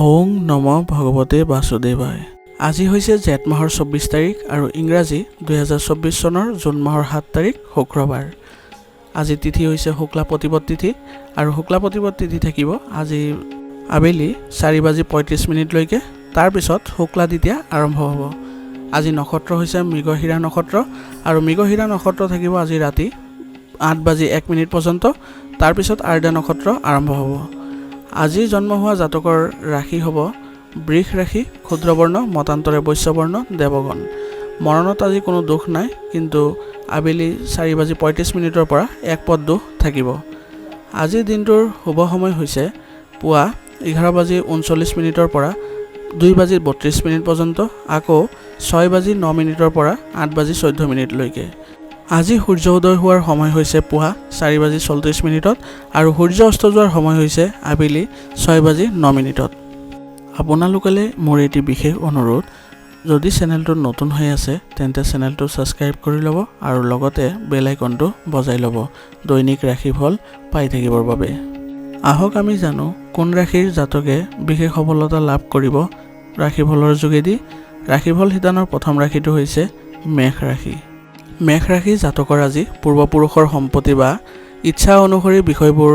ওং নম ভগৱতে বাসুদেৱায়। আজি হৈছে জেঠ মাহৰ 24 তাৰিখ আৰু ইংৰাজী 2024 চনৰ জুন মাহৰ 7 তাৰিখ শুক্ৰবাৰ। আজি তিথি হৈছে শুক্লা প্ৰতিপদ তিথি আৰু শুক্লা প্ৰতিপদ তিথি থাকিব আজি আবেলি 4:35 লৈকে। তাৰ পিছত শুক্লা দ্বিতীয়া আৰম্ভ হ'ব। আজি নক্ষত্ৰ হৈছে মৃগশিৰা নক্ষত্ৰ আৰু মৃগশিৰা নক্ষত্ৰ থাকিব আজি ৰাতি 8:01 পৰ্যন্ত। তাৰ পিছত আৰ্দা নক্ষত্ৰ আৰম্ভ হ'ব। আজি জন্ম হোৱা জাতকৰ ৰাশি হ'ব বৃষ ৰাশি, ক্ষুদ্ৰবৰ্ণ, মতান্তৰে বৈশ্যবৰ্ণ, দেৱগণ। মৰণত আজি কোনো দুখ নাই, কিন্তু আবেলি 4:35 পৰা এক পদ দুখ থাকিব। আজিৰ দিনটোৰ শুভ সময় হৈছে পুৱা 11:39 পৰা 2:32 পৰ্যন্ত, আকৌ 6:09 পৰা 8:14 লৈকে। আজি সূৰ্য উদয় হোৱাৰ সময় হৈছে পুৱা 4:34 আৰু সূৰ্য অস্ত যোৱাৰ সময় হৈছে আবেলি 6:09। আপোনালোকলে মোৰ এটি বিশেষ অনুৰোধ, যদি চেনেলটো নতুন হৈ আছে তেন্তে চেনেলটো ছাবস্ক্ৰাইব কৰি ল'ব আৰু লগতে বেল আইকনটো বজাই ল'ব দৈনিক ৰাশিফল পাই থাকিবৰ বাবে। আহক আমি জানো কোন ৰাশিৰ জাতকে বিশেষ সফলতা লাভ কৰিব ৰাশিফলৰ যোগেদি। ৰাশিফল শিতানৰ প্ৰথম ৰাশিটো হৈছে মেষ ৰাশি। মেষ ৰাশি জাতকৰ আজি পূৰ্বপুৰুষৰ সম্পত্তি বা ইচ্ছা অনুসৰি বিষয়বোৰ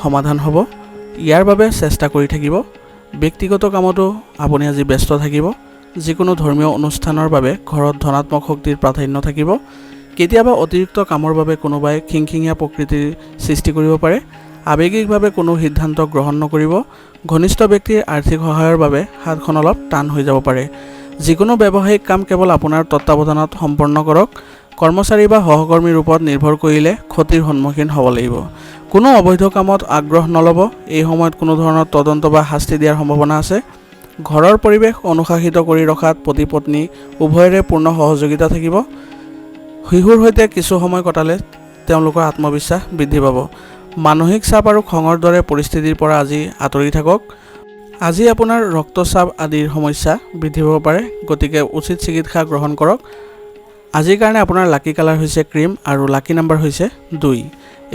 সমাধান হ'ব। ইয়াৰ বাবে চেষ্টা কৰি থাকিব। ব্যক্তিগত কামতো আপুনি আজি ব্যস্ত থাকিব। যিকোনো ধৰ্মীয় অনুষ্ঠানৰ বাবে ঘৰত ধনাত্মক শক্তিৰ প্ৰাধান্য থাকিব। কেতিয়াবা অতিৰিক্ত কামৰ বাবে কোনোবাই খিংখিঙীয়া প্ৰকৃতিৰ সৃষ্টি কৰিব পাৰে। আৱেগিকভাৱে কোনো সিদ্ধান্ত গ্ৰহণ নকৰিব। ঘনিষ্ঠ ব্যক্তিৰ আৰ্থিক সহায়ৰ বাবে হাতখন অলপ টান হৈ যাব পাৰে। যিকোনো ব্যৱসায়িক কাম কেৱল আপোনাৰ তত্বাৱধানত সম্পন্ন কৰক। কৰ্মচাৰী বা সহকৰ্মীৰ ওপৰত নিৰ্ভৰ কৰিলে ক্ষতিৰ সন্মুখীন হ'ব লাগিব। কোনো অবৈধ কামত আগ্ৰহ নল'ব। এই সময়ত কোনো ধৰণৰ তদন্ত বা শাস্তি দিয়াৰ সম্ভাৱনা আছে। ঘৰৰ পৰিৱেশ অনুশাসিত কৰি ৰখাত পতি পত্নী উভয়ৰে পূৰ্ণ সহযোগিতা থাকিব। শিশুৰ সৈতে কিছু সময় কটালে তেওঁলোকৰ আত্মবিশ্বাস বৃদ্ধি পাব। মানসিক চাপ আৰু খঙৰ দৰে পৰিস্থিতিৰ পৰা আজি আঁতৰি থাকক। আজি আপোনাৰ ৰক্তচাপ আদিৰ সমস্যা বৃদ্ধি পাব পাৰে, গতিকে উচিত চিকিৎসা গ্ৰহণ কৰক। আজিৰ কাৰণে আপোনাৰ লাকি কালাৰ হৈছে ক্ৰীম আৰু লাকি নাম্বাৰ হৈছে 2।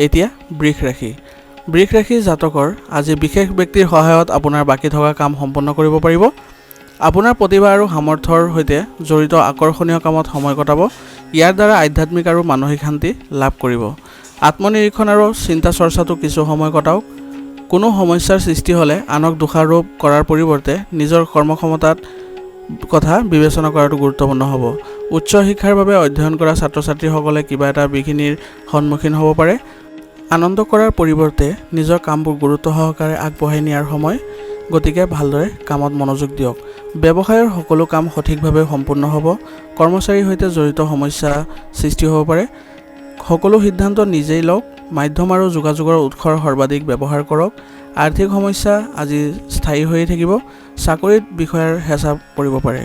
এতিয়া বৃষ ৰাশি। বৃষ ৰাশি জাতকৰ আজি বিশেষ ব্যক্তিৰ সহায়ত আপোনাৰ বাকী থকা কাম সম্পন্ন কৰিব পাৰিব। আপোনাৰ প্ৰতিভা আৰু সামৰ্থ্যৰ সৈতে জড়িত আকৰ্ষণীয় কামত সময় কটাব। ইয়াৰ দ্বাৰা আধ্যাত্মিক আৰু মানসিক শান্তি লাভ কৰিব। আত্মনিৰীক্ষণ আৰু চিন্তা চৰ্চাটো কিছু সময় কটাওক। কোনো সমস্যাৰ সৃষ্টি হ'লে আনক দোষাৰোপ কৰাৰ পৰিৱৰ্তে নিজৰ কৰ্মক্ষমতাত কথা বিবেচনা কৰাটো গুৰুত্বপূৰ্ণ হ'ব। উচ্চ শিক্ষাৰ বাবে অধ্যয়ন কৰা ছাত্ৰ ছাত্ৰীসকলে কিবা এটা বিঘিনিৰ সন্মুখীন হ'ব পাৰে। আনন্দ কৰাৰ পৰিৱৰ্তে নিজৰ কামবোৰ গুৰুত্ব সহকাৰে আগবঢ়াই নিয়াৰ সময়, গতিকে ভালদৰে কামত মনোযোগ দিয়ক। ব্যৱসায়ৰ সকলো কাম সঠিকভাৱে সম্পূৰ্ণ হ'ব। কৰ্মচাৰীৰ সৈতে জড়িত সমস্যা সৃষ্টি হ'ব পাৰে। সকলো সিদ্ধান্ত নিজেই লওক। মাধ্যম আৰু যোগাযোগৰ উৎসৰ সৰ্বাধিক ব্যৱহাৰ কৰক। আৰ্থিক সমস্যা আজি স্থায়ী হৈয়ে থাকিব। চাকৰিত বিষয়াৰ হেঁচা পৰিব পাৰে।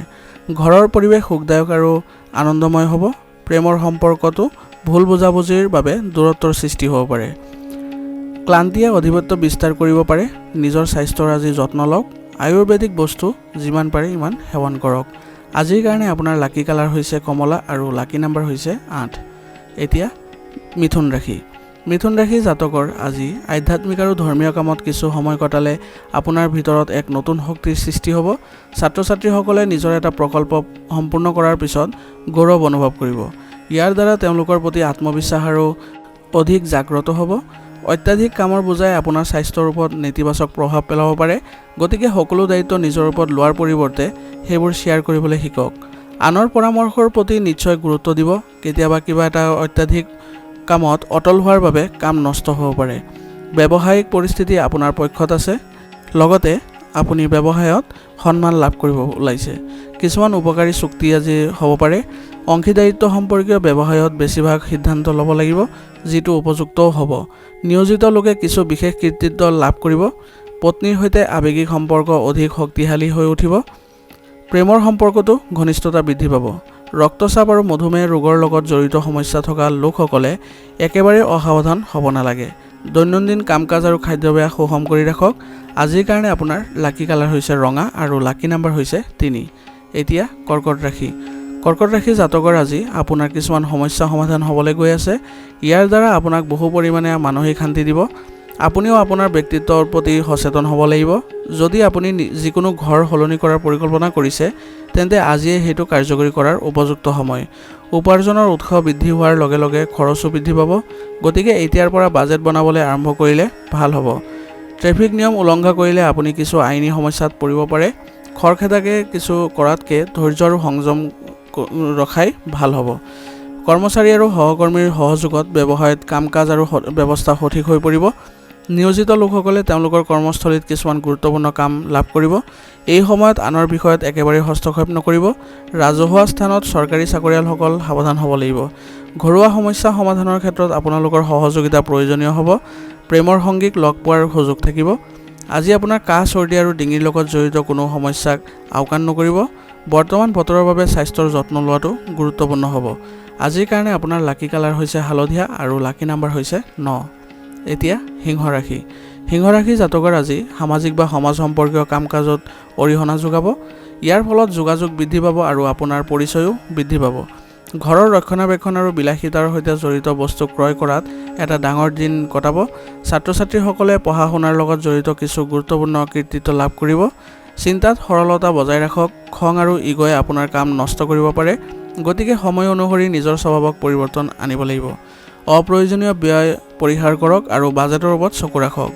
ঘৰৰ পৰিৱেশ সুখদায়ক আৰু আনন্দময় হ'ব। প্ৰেমৰ সম্পৰ্কতো ভুল বুজাবুজিৰ বাবে দূৰত্বৰ সৃষ্টি হ'ব পাৰে। ক্লান্তিয়ে আধিপত্য বিস্তাৰ কৰিব পাৰে। নিজৰ স্বাস্থ্যৰ আজি যত্ন লওক। আয়ুৰ্বেদিক বস্তু যিমান পাৰে ইমান সেৱন কৰক। আজিৰ কাৰণে আপোনাৰ লাকি কালাৰ হৈছে কমলা আৰু লাকি নাম্বাৰ হৈছে 8। এতিয়া মিথুন ৰাশি। মিথুন ৰাশি জাতকৰ আজি আধ্যাত্মিক আৰু ধৰ্মীয় কামত কিছু সময় কটালে আপোনাৰ ভিতৰত এক নতুন শক্তিৰ সৃষ্টি হ'ব। ছাত্ৰ ছাত্ৰীসকলে নিজৰ এটা প্ৰকল্প সম্পূৰ্ণ কৰাৰ পিছত গৌৰৱ অনুভৱ কৰিব। ইয়াৰ দ্বাৰা তেওঁলোকৰ প্ৰতি আত্মবিশ্বাস আৰু অধিক জাগ্ৰত হ'ব। অত্যাধিক কামৰ বোজাই আপোনাৰ স্বাস্থ্যৰ ওপৰত নেতিবাচক প্ৰভাৱ পেলাব পাৰে, গতিকে সকলো দায়িত্ব নিজৰ ওপৰত লোৱাৰ পৰিৱৰ্তে সেইবোৰ শ্বেয়াৰ কৰিবলৈ শিকক। আনৰ পৰামৰ্শৰ প্ৰতি নিশ্চয় গুৰুত্ব দিব। কেতিয়াবা কিবা এটা অত্যাধিক কামত অটল হোৱাৰ বাবে কাম নষ্ট হ'ব পাৰে। ব্যৱসায়িক পৰিস্থিতি আপোনাৰ পক্ষত আছে, লগতে আপুনি ব্যৱসায়ত সন্মান লাভ কৰিব ওলাইছে। কিছুমান উপকাৰী চুক্তি আজি হ'ব পাৰে। অংশীদাৰিত্ব সম্পৰ্কীয় ব্যৱসায়ত বেছিভাগ সিদ্ধান্ত ল'ব লাগিব, যিটো উপযুক্তও হ'ব। নিয়োজিত লোকে কিছু বিশেষ কৃতিত্ব লাভ কৰিব। পত্নীৰ সৈতে আৱেগিক সম্পৰ্ক অধিক শক্তিশালী হৈ উঠিব। প্ৰেমৰ সম্পৰ্কতো ঘনিষ্ঠতা বৃদ্ধি পাব। ৰক্তচাপ আৰু মধুমেহ ৰোগৰ লগত জড়িত সমস্যা থকা লোকসকলে একেবাৰে অসাৱধান হ'ব নালাগে। দৈনন্দিন কাম কাজ আৰু খাদ্যাভ্যাস সুষম কৰি ৰাখক। আজিৰ কাৰণে আপোনাৰ লাকি কালাৰ হৈছে ৰঙা আৰু লাকি নাম্বাৰ হৈছে 3। এতিয়া কৰ্কট ৰাশি। কৰ্কট ৰাশি জাতকৰ আজি আপোনাৰ কিছুমান সমস্যা সমাধান হ'বলৈ গৈ আছে। ইয়াৰ দ্বাৰা আপোনাক বহু পৰিমাণে মানসিক শান্তি দিব। আপুনিও আপোনাৰ ব্যক্তিত্বৰ প্ৰতি সচেতন হ'ব লাগিব। যদি আপুনি যিকোনো ঘৰ সলনি কৰাৰ পৰিকল্পনা কৰিছে তেন্তে আজিয়ে সেইটো কাৰ্যকৰী কৰাৰ উপযুক্ত সময়। উপাৰ্জনৰ উৎস বৃদ্ধি হোৱাৰ লগে লগে খৰচো বৃদ্ধি পাব, গতিকে এতিয়াৰ পৰা বাজেট বনাবলৈ আৰম্ভ কৰিলে ভাল হ'ব। ট্ৰেফিক নিয়ম উলংঘা কৰিলে আপুনি কিছু আইনী সমস্যাত পৰিব পাৰে। খৰখেদাকে কিছু কৰাতকৈ ধৈৰ্য আৰু সংযম ৰখাই ভাল হ'ব। কৰ্মচাৰী আৰু সহকৰ্মীৰ সহযোগত ব্যৱসায়ত কাম কাজ আৰু ব্যৱস্থা সঠিক হৈ পৰিব। নিয়োজিত লোকসকলে তেওঁলোকৰ কৰ্মস্থলীত কিছুমান গুৰুত্বপূৰ্ণ কাম লাভ কৰিব। এই সময়ত আনৰ বিষয়ত একেবাৰে হস্তক্ষেপ নকৰিব। ৰাজহুৱা স্থানত চৰকাৰী চাকৰিয়ালসকল সাৱধান হ'ব লাগিব। ঘৰুৱা সমস্যা সমাধানৰ ক্ষেত্ৰত আপোনালোকৰ সহযোগিতা প্ৰয়োজনীয় হ'ব। প্ৰেমৰ সংগীক লগ পোৱাৰ সুযোগ থাকিব। আজি আপোনাৰ কাহ চৰ্দি আৰু ডিঙিৰ লগত জড়িত কোনো সমস্যাক আওকাণ নকৰিব। বৰ্তমান বতৰৰ বাবে স্বাস্থ্যৰ যত্ন লোৱাটো গুৰুত্বপূৰ্ণ হ'ব। আজিৰ কাৰণে আপোনাৰ লাকি কালাৰ হৈছে হালধীয়া আৰু লাকি নাম্বাৰ হৈছে 9। এতিয়া সিংহ ৰাশি। সিংহ ৰাশি জাতকৰ আজি সামাজিক বা সমাজ সম্পৰ্কীয় কাম কাজত অৰিহণা যোগাব। ইয়াৰ ফলত যোগাযোগ বৃদ্ধি পাব আৰু আপোনাৰ পৰিচয়ো বৃদ্ধি পাব। ঘৰৰ ৰক্ষণাবেক্ষণ আৰু বিলাসিতাৰ সৈতে জড়িত বস্তু ক্ৰয় কৰাত এটা ডাঙৰ দিন কটাব। ছাত্ৰ ছাত্ৰীসকলে পঢ়া শুনাৰ লগত জড়িত কিছু গুৰুত্বপূৰ্ণ কৃতিত্ব লাভ কৰিব। চিন্তাত সৰলতা বজাই ৰাখক। খং আৰু ইগ'য়ে আপোনাৰ কাম নষ্ট কৰিব পাৰে, গতিকে সময় অনুসৰি নিজৰ স্বভাৱক পৰিৱৰ্তন আনিব লাগিব। অপ্ৰয়োজনীয় ব্যয় পৰিহাৰ কৰক আৰু বাজেটৰ ওপৰত চকু ৰাখক।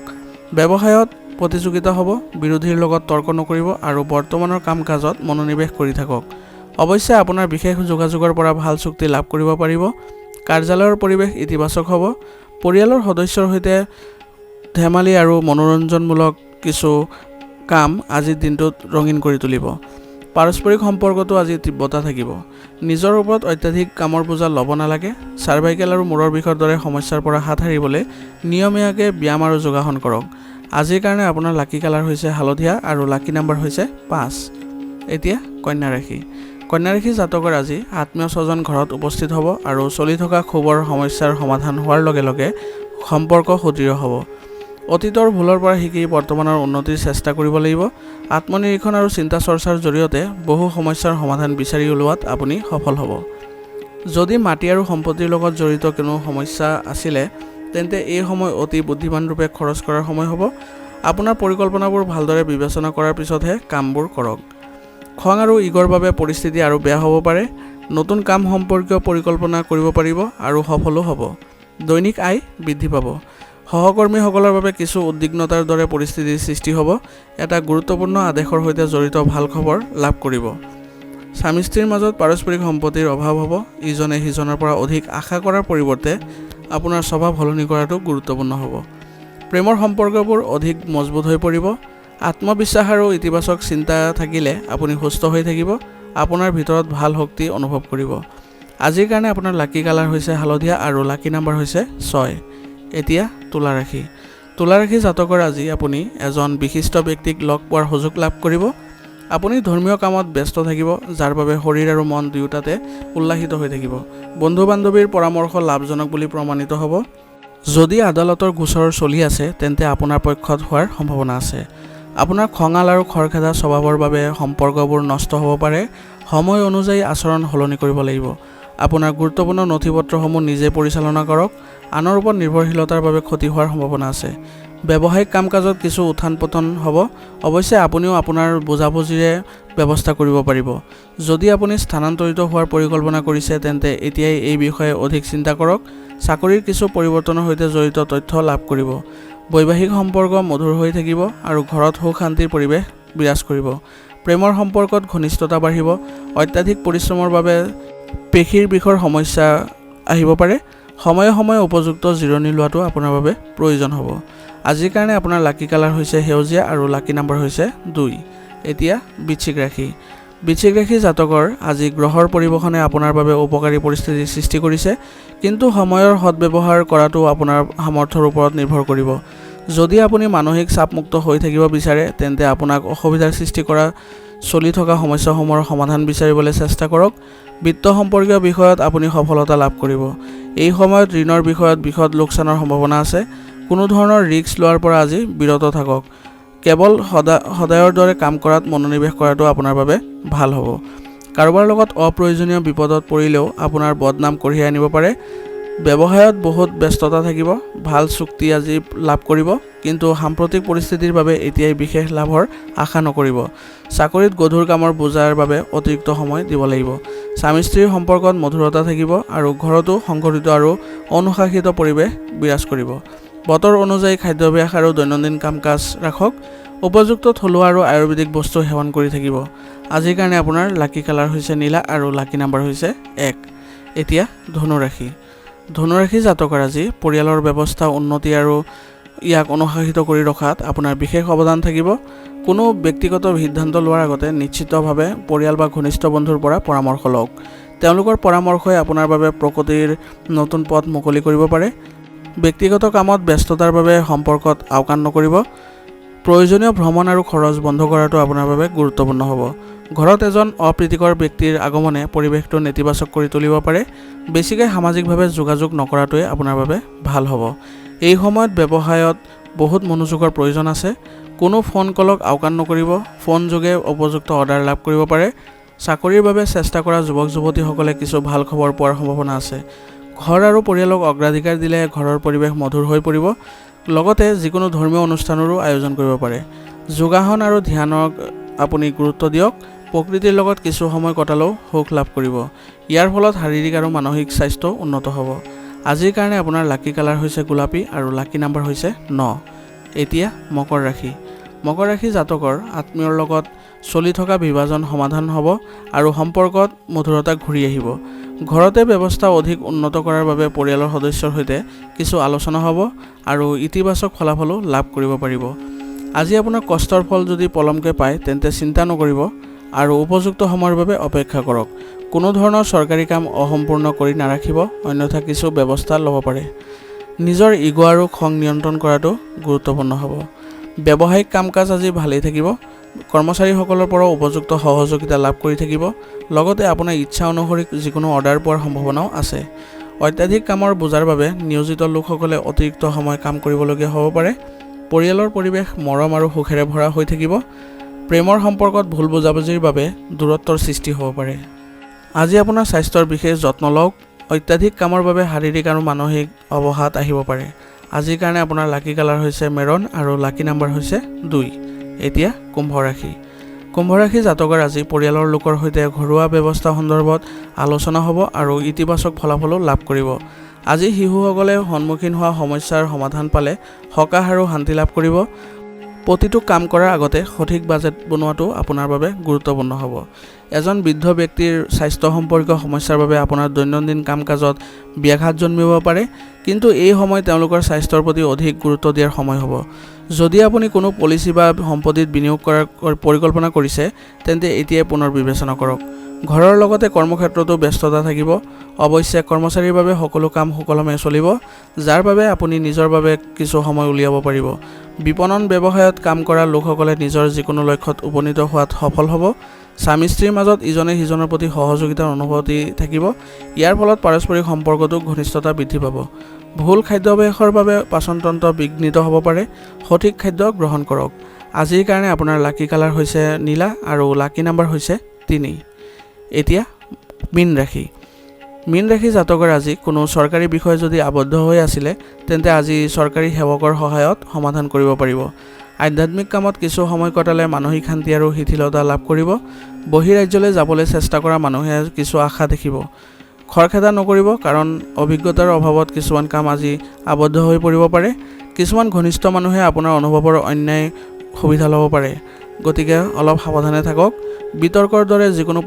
ব্যৱসায়ত প্ৰতিযোগিতা হ'ব, বিৰোধীৰ লগত তৰ্ক নকৰিব আৰু বৰ্তমানৰ কাম কাজত মনোনিৱেশ কৰি থাকক। অৱশ্যে আপোনাৰ বিশেষ যোগাযোগৰ পৰা ভাল চুক্তি লাভ কৰিব পাৰিব। কাৰ্যালয়ৰ পৰিৱেশ ইতিবাচক হ'ব। পৰিয়ালৰ সদস্যৰ সৈতে ধেমালি আৰু মনোৰঞ্জনমূলক কিছু কাম আজিৰ দিনটোত ৰঙীন কৰি তুলিব। পাৰস্পৰিক সম্পৰ্কটো আজি তীব্ৰতা থাকিব। নিজৰ ওপৰত অত্যাধিক কামৰ বোজা ল'ব নালাগে। চাৰ্ভাইকেল আৰু মূৰৰ বিষৰ দৰে সমস্যাৰ পৰা হাত সাৰিবলৈ নিয়মীয়াকৈ ব্যায়াম আৰু যোগাসন কৰক। আজিৰ কাৰণে আপোনাৰ লাকি কালাৰ হৈছে হালধীয়া আৰু লাকি নাম্বাৰ হৈছে 5। এতিয়া কন্যা ৰাশি। কন্যা ৰাশি জাতকৰ আজি আত্মীয় স্বজন ঘৰত উপস্থিত হ'ব আৰু চলি থকা ক্ষোভৰ সমস্যাৰ সমাধান হোৱাৰ লগে লগে সম্পৰ্ক সুদৃঢ় হ'ব। অতীতৰ ভুলৰ পৰা শিকি বৰ্তমানৰ উন্নতিৰ চেষ্টা কৰিব লাগিব। আত্মনিৰীক্ষণ আৰু চিন্তা চৰ্চাৰ জৰিয়তে বহু সমস্যাৰ সমাধান বিচাৰি উলিওৱাত আপুনি সফল হ'ব। যদি মাটি আৰু সম্পত্তিৰ লগত জড়িত কোনো সমস্যা আছিলে তেন্তে এই সময় অতি বুদ্ধিমানৰূপে খৰচ কৰাৰ সময় হ'ব। আপোনাৰ পৰিকল্পনাবোৰ ভালদৰে বিবেচনা কৰাৰ পিছতহে কামবোৰ কৰক। খং আৰু ইগ'ৰ বাবে পৰিস্থিতি আৰু বেয়া হ'ব পাৰে। নতুন কাম সম্পৰ্কীয় পৰিকল্পনা কৰিব পাৰিব আৰু সফলো হ'ব। দৈনিক আয় বৃদ্ধি পাব। সহকৰ্মীসকলৰ বাবে কিছু উদ্বিগ্নতাৰ দৰে পৰিস্থিতিৰ সৃষ্টি হ'ব। এটা গুৰুত্বপূৰ্ণ আদেশৰ সৈতে জড়িত ভাল খবৰ লাভ কৰিব। স্বামী স্ত্ৰীৰ মাজত পাৰস্পৰিক সম্পত্তিৰ অভাৱ হ'ব। ইজনে সিজনৰ পৰা অধিক আশা কৰাৰ পৰিৱৰ্তে আপোনাৰ স্বভাৱ সলনি কৰাটো গুৰুত্বপূৰ্ণ হ'ব। প্ৰেমৰ সম্পৰ্কবোৰ অধিক মজবুত হৈ পৰিব। আত্মবিশ্বাস আৰু ইতিবাচক চিন্তা থাকিলে আপুনি সুস্থ হৈ থাকিব। আপোনাৰ ভিতৰত ভাল শক্তি অনুভৱ কৰিব। আজিৰ কাৰণে আপোনাৰ লাকি কালাৰ হৈছে হালধীয়া আৰু লাকি নাম্বাৰ হৈছে 6। এতিয়া তুলা ৰাশি। তুলা ৰাশি জাতকৰ আজি আপুনি এজন বিশিষ্ট ব্যক্তিক লগ পোৱাৰ সুযোগ লাভ কৰিব। আপুনি ধৰ্মীয় কামত ব্যস্ত থাকিব, যাৰ বাবে শৰীৰ আৰু মন দুয়োটাতে উল্লাসিত হৈ থাকিব। বন্ধু বান্ধৱীৰ পৰামৰ্শ লাভজনক বুলি প্ৰমাণিত হ'ব। যদি আদালতৰ গোচৰ চলি আছে তেন্তে আপোনাৰ পক্ষত হোৱাৰ সম্ভাৱনা আছে। আপোনাৰ খঙাল আৰু খৰখেদা স্বভাৱৰ বাবে সম্পৰ্কবোৰ নষ্ট হ'ব পাৰে। সময় অনুযায়ী আচৰণ সলনি কৰিব লাগিব। আপোনাৰ গুৰুত্বপূৰ্ণ নথিপত্ৰসমূহ নিজে পৰিচালনা কৰক। আনৰ ওপৰত নিৰ্ভৰশীলতাৰ বাবে ক্ষতি হোৱাৰ সম্ভাৱনা আছে। ব্যৱসায়িক কাম কাজত কিছু উত্থান পতন হ'ব। অৱশ্যে আপুনিও আপোনাৰ বুজাবুজিৰে ব্যৱস্থা কৰিব পাৰিব। যদি আপুনি স্থানান্তৰিত হোৱাৰ পৰিকল্পনা কৰিছে তেন্তে এতিয়াই এই বিষয়ে অধিক চিন্তা কৰক। চাকৰিৰ কিছু পৰিৱৰ্তনৰ সৈতে জড়িত তথ্য লাভ কৰিব। বৈবাহিক সম্পৰ্ক মধুৰ হৈ থাকিব আৰু ঘৰত সুখ শান্তিৰ পৰিৱেশ বিৰাজ কৰিব। প্ৰেমৰ সম্পৰ্কত ঘনিষ্ঠতা বাঢ়িব। অত্যাধিক পৰিশ্ৰমৰ বাবে পেশীৰ বিষৰ সমস্যা আহিব পাৰে। সময়ে সময়ে উপযুক্ত জিৰণি লোৱাটো আপোনাৰ বাবে প্ৰয়োজন হ'ব। আজিৰ কাৰণে আপোনাৰ লাকি কালাৰ হৈছে সেউজীয়া আৰু লাকি নাম্বাৰ হৈছে 2। এতিয়া বৃশ্চিক ৰাশি। বৃশ্চিক ৰাশি জাতকৰ আজি গ্ৰহৰ পৰিৱেশনে আপোনাৰ বাবে উপকাৰী পৰিস্থিতিৰ সৃষ্টি কৰিছে, কিন্তু সময়ৰ সদ্ব্যৱহাৰ কৰাটো আপোনাৰ সামৰ্থ্যৰ ওপৰত নিৰ্ভৰ কৰিব। যদি আপুনি মানসিক চাপমুক্ত হৈ থাকিব বিচাৰে তেন্তে আপোনাক অসুবিধাৰ সৃষ্টি কৰা চলি থকা সমস্যাসমূহৰ সমাধান বিচাৰিবলৈ চেষ্টা কৰক। বিত্ত সম্পৰ্কীয় বিষয়ত আপুনি সফলতা লাভ কৰিব। এই সময়ত ঋণৰ বিষয়ত বৃহৎ লোকচানৰ সম্ভাৱনা আছে। কোনো ধৰণৰ ৰিস্ক লোৱাৰ পৰা আজি বিৰত থাকক। কেৱল সদায়ৰ দৰে কাম কৰাত মনোনিৱেশ কৰাটো আপোনাৰ বাবে ভাল হ'ব। কাৰোবাৰ লগত অপ্ৰয়োজনীয় বিপদত পৰিলেও আপোনাৰ বদনাম কঢ়িয়াই আনিব পাৰে। ব্যৱসায়ত বহুত ব্যস্ততা থাকিব, ভাল চুক্তি আজি লাভ কৰিব, কিন্তু সাম্প্ৰতিক পৰিস্থিতিৰ বাবে এতিয়াই বিশেষ লাভৰ আশা নকৰিব। চাকৰিত গধুৰ কামৰ বোজাৰ বাবে অতিৰিক্ত সময় দিব লাগিব। স্বামী স্ত্ৰীৰ সম্পৰ্কত মধুৰতা থাকিব আৰু ঘৰতো সংগঠিত আৰু অনুশাসিত পৰিৱেশ বিৰাজ কৰিব। বতৰ অনুযায়ী খাদ্যাভ্যাস আৰু দৈনন্দিন কাম কাজ ৰাখক। উপযুক্ত থলুৱা আৰু আয়ুৰ্বেদিক বস্তু সেৱন কৰি থাকিব। আজিৰ কাৰণে আপোনাৰ লাকি কালাৰ হৈছে নীলা আৰু লাকি নাম্বাৰ হৈছে 1। এতিয়া ধনুৰাশি। ধনুৰাশি জাতকৰ আজি পৰিয়ালৰ ব্যৱস্থা উন্নতি আৰু ইয়াক অনুশাসিত কৰি ৰখাত আপোনাৰ বিশেষ অৱদান থাকিব। কোনো ব্যক্তিগত সিদ্ধান্ত লোৱাৰ আগতে নিশ্চিতভাৱে পৰিয়াল বা ঘনিষ্ঠ বন্ধুৰ পৰা পৰামৰ্শ লওক। তেওঁলোকৰ পৰামৰ্শই আপোনাৰ বাবে প্ৰগতিৰ নতুন পথ মুকলি কৰিব পাৰে। ব্যক্তিগত কামত ব্যস্ততাৰ বাবে সম্পৰ্কত আওকাণ নকৰিব। প্ৰয়োজনীয় ভ্ৰমণ আৰু খৰচ বন্ধ কৰাটো আপোনাৰ বাবে গুৰুত্বপূৰ্ণ হ'ব। ঘৰত এজন অপ্ৰীতিকৰ ব্যক্তিৰ আগমনে পৰিৱেশটো নেতিবাচক কৰি তুলিব পাৰে। বেছিকৈ সামাজিকভাৱে যোগাযোগ নকৰাটোৱে আপোনাৰ বাবে ভাল হ'ব। এই সময়ত ব্যৱসায়ত বহুত মনোযোগৰ প্ৰয়োজন আছে। কোনো ফোন কলক আওকাণ নকৰিব। ফোন যোগে উপযুক্ত অৰ্ডাৰ লাভ কৰিব পাৰে। চাকৰিৰ বাবে চেষ্টা কৰা যুৱক যুৱতীসকলে কিছু ভাল খবৰ পোৱাৰ সম্ভাৱনা আছে। ঘৰ আৰু পৰিয়ালক অগ্ৰাধিকাৰ দিলে ঘৰৰ পৰিৱেশ মধুৰ হৈ পৰিব। লগতে যিকোনো ধৰ্মীয় অনুষ্ঠানৰো আয়োজন কৰিব পাৰে। যোগাসন আৰু ধ্যানক আপুনি গুৰুত্ব দিয়ক। প্ৰকৃতিৰ লগত কিছু সময় কটালেও সুখ লাভ কৰিব। ইয়াৰ ফলত শাৰীৰিক আৰু মানসিক স্বাস্থ্য উন্নত হ'ব। আজিৰ কাৰণে আপোনাৰ লাকি কালাৰ হৈছে গোলাপী আৰু লাকি নাম্বাৰ হৈছে 9। এতিয়া মকৰ ৰাশি। মকৰ ৰাশি জাতকৰ আত্মীয়ৰ লগত চলি থকা বিভাজন সমাধান হ'ব আৰু সম্পৰ্কত মধুৰতা ঘূৰি আহিব। ঘৰতে ব্যৱস্থা অধিক উন্নত কৰাৰ বাবে পৰিয়ালৰ সদস্যৰ সৈতে কিছু আলোচনা হ'ব আৰু ইতিবাচক ফলাফলো লাভ কৰিব পাৰিব। আজি আপোনাৰ কষ্টৰ ফল যদি পলমকৈ পায় তেন্তে চিন্তা নকৰিব আৰু উপযুক্ত সময়ৰ বাবে অপেক্ষা কৰক। কোনো ধৰণৰ চৰকাৰী কাম অসম্পূৰ্ণ কৰি নাৰাখিব, অন্যথা কিছু ব্যৱস্থা ল'ব পাৰে। নিজৰ ইগ' আৰু খং নিয়ন্ত্ৰণ কৰাটো গুৰুত্বপূৰ্ণ হ'ব। ব্যৱসায়িক কাম কাজ আজি ভালেই থাকিব। কৰ্মচাৰীসকলৰ পৰা উপযুক্ত সহযোগিতা লাভ কৰি থাকিব। লগতে আপোনাৰ ইচ্ছা অনুসৰি যিকোনো অৰ্ডাৰ পোৱাৰ সম্ভাৱনাও আছে। অত্যাধিক কামৰ বোজাৰ বাবে নিয়োজিত লোকসকলে অতিৰিক্ত সময় কাম কৰিবলগীয়া হ'ব পাৰে। পৰিয়ালৰ পৰিৱেশ মৰম আৰু সুখেৰে ভৰা হৈ থাকিব। প্ৰেমৰ সম্পৰ্কত ভুল বুজাবুজিৰ বাবে দূৰত্বৰ সৃষ্টি হ'ব পাৰে। আজি আপোনাৰ স্বাস্থ্যৰ বিশেষ যত্ন লওক। অত্যাধিক কামৰ বাবে শাৰীৰিক আৰু মানসিক অৱসাদ আহিব পাৰে। আজিৰ কাৰণে আপোনাৰ লাকি কালাৰ হৈছে মেৰন আৰু লাকি নাম্বাৰ হৈছে 2। এতিয়া কুম্ভ ৰাশি। কুম্ভ ৰাশি জাতকৰ আজি পৰিয়ালৰ লোকৰ সৈতে ঘৰুৱা ব্যৱস্থা সন্দৰ্ভত আলোচনা হ'ব আৰু ইতিবাচক ফলাফলো লাভ কৰিব। আজি শিশুসকলে সন্মুখীন হোৱা সমস্যাৰ সমাধান পালে সকাহ আৰু শান্তি লাভ কৰিব। প্ৰতিটো কাম কৰাৰ আগতে সঠিক বাজেট বনোৱাটো আপোনাৰ বাবে গুৰুত্বপূৰ্ণ হ'ব। এজন বৃদ্ধ ব্যক্তিৰ স্বাস্থ্য সম্পৰ্কীয় সমস্যাৰ বাবে আপোনাৰ দৈনন্দিন কাম কাজত ব্যাঘাত জন্মিব পাৰে, কিন্তু এই সময় তেওঁলোকৰ স্বাস্থ্যৰ প্ৰতি অধিক গুৰুত্ব দিয়াৰ সময় হ'ব। যদি আপুনি কোনো পলিচি বা সম্পত্তিত বিনিয়োগ কৰাৰ পৰিকল্পনা কৰিছে তেন্তে এতিয়াই পুনৰ বিবেচনা কৰক। ঘৰৰ লগতে কৰ্মক্ষেত্ৰতো ব্যস্ততা থাকিব। অৱশ্যে কৰ্মচাৰীৰ বাবে সকলো কাম সুকলমে চলিব, যাৰ বাবে আপুনি নিজৰ বাবে কিছু সময় উলিয়াব পাৰিব। বিপণন ব্যৱসায়ত কাম কৰা লোকসকলে নিজৰ যিকোনো লক্ষ্যত উপনীত হোৱাত সফল হ'ব। স্বামী স্ত্ৰীৰ মাজত ইজনে সিজনৰ প্ৰতি সহযোগিতাৰ অনুভূতি থাকিব। ইয়াৰ ফলত পাৰস্পৰিক সম্পৰ্কতো ঘনিষ্ঠতা বৃদ্ধি পাব। ভুল খাদ্যাভ্যাসৰ বাবে পাচনতন্ত্ৰ বিঘ্নিত হ'ব পাৰে। সঠিক খাদ্য গ্ৰহণ কৰক। আজিৰ কাৰণে আপোনাৰ লাকি কালাৰ হৈছে নীলা আৰু লাকি নাম্বাৰ হৈছে 3। এতিয়া মীন ৰাশি। মীন ৰাশি জাতকৰ আজি কোনো চৰকাৰী বিষয় যদি আবদ্ধ হৈ আছিলে তেন্তে আজি চৰকাৰী সেৱকৰ সহায়ত সমাধান কৰিব পাৰিব। আধ্যাত্মিক কামত কিছু সময় কটালে মানসিক শান্তি আৰু শিথিলতা লাভ কৰিব। বহিৰাজ্যলৈ যাবলৈ চেষ্টা কৰা মানুহে কিছু আশা দেখিব। খৰখেদা নকৰিব, কাৰণ অভিজ্ঞতাৰ অভাৱত কিছুমান কাম আজি আবদ্ধ হৈ পৰিব পাৰে। কিছুমান ঘনিষ্ঠ মানুহে আপোনাৰ অনুভৱৰ অন্যায় সুবিধা ল'ব পাৰে, গতিকে অলপ সাৱধানে থাকক। বিতৰ্কৰ দৰে যিকোনো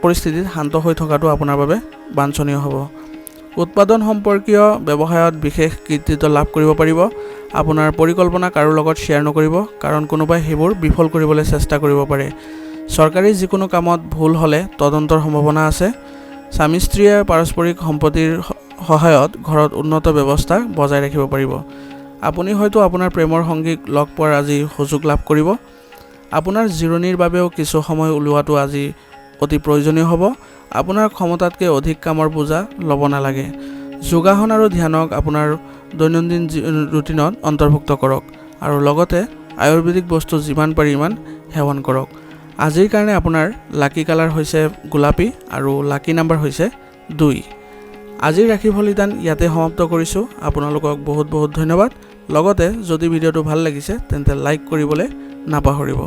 পৰিস্থিতিত শান্ত হৈ থকাটো আপোনাৰ বাবে বাঞ্ছনীয় হ'ব। উৎপাদন সম্পৰ্কীয় ব্যৱসায়ত বিশেষ কৃতিত্ব লাভ কৰিব পাৰিব। আপোনাৰ পৰিকল্পনা কাৰো লগত শ্বেয়াৰ নকৰিব, কাৰণ কোনোবাই সেইবোৰ বিফল কৰিবলৈ চেষ্টা কৰিব পাৰে। চৰকাৰী যিকোনো কামত ভুল হ'লে তদন্তৰ সম্ভাৱনা আছে। স্বামী স্ত্ৰীয়ে পাৰস্পৰিক সম্পত্তিৰ সহায়ত ঘৰত উন্নত ব্যৱস্থা বজাই ৰাখিব পাৰিব। আপুনি হয়তো আপোনাৰ প্ৰেমৰ সংগীক লগ পোৱাৰ আজি সুযোগ লাভ কৰিব। আপোনাৰ জিৰণিৰ বাবেও কিছু সময় উলিওৱাটো আজি অতি প্ৰয়োজনীয় হ'ব। আপোনাৰ ক্ষমতাতকৈ অধিক কামৰ বোজা ল'ব নালাগে। যোগাসন আৰু ধ্যানক আপোনাৰ দৈনন্দিন ৰুটিনত অন্তৰ্ভুক্ত কৰক আৰু লগতে আয়ুৰ্বেদিক বস্তু যিমান পাৰি ইমান সেৱন কৰক। আজিৰ কাৰণে আপোনাৰ লাকি কালাৰ হৈছে গোলাপী আৰু লাকি নাম্বাৰ হৈছে 2। আজিৰ ৰাখি বলিদান ইয়াতে সমাপ্ত কৰিছোঁ। আপোনালোকক বহুত বহুত ধন্যবাদ। লগতে যদি ভিডিঅ'টো ভাল লাগিছে তেন্তে লাইক কৰিবলৈ নাপাহৰিব।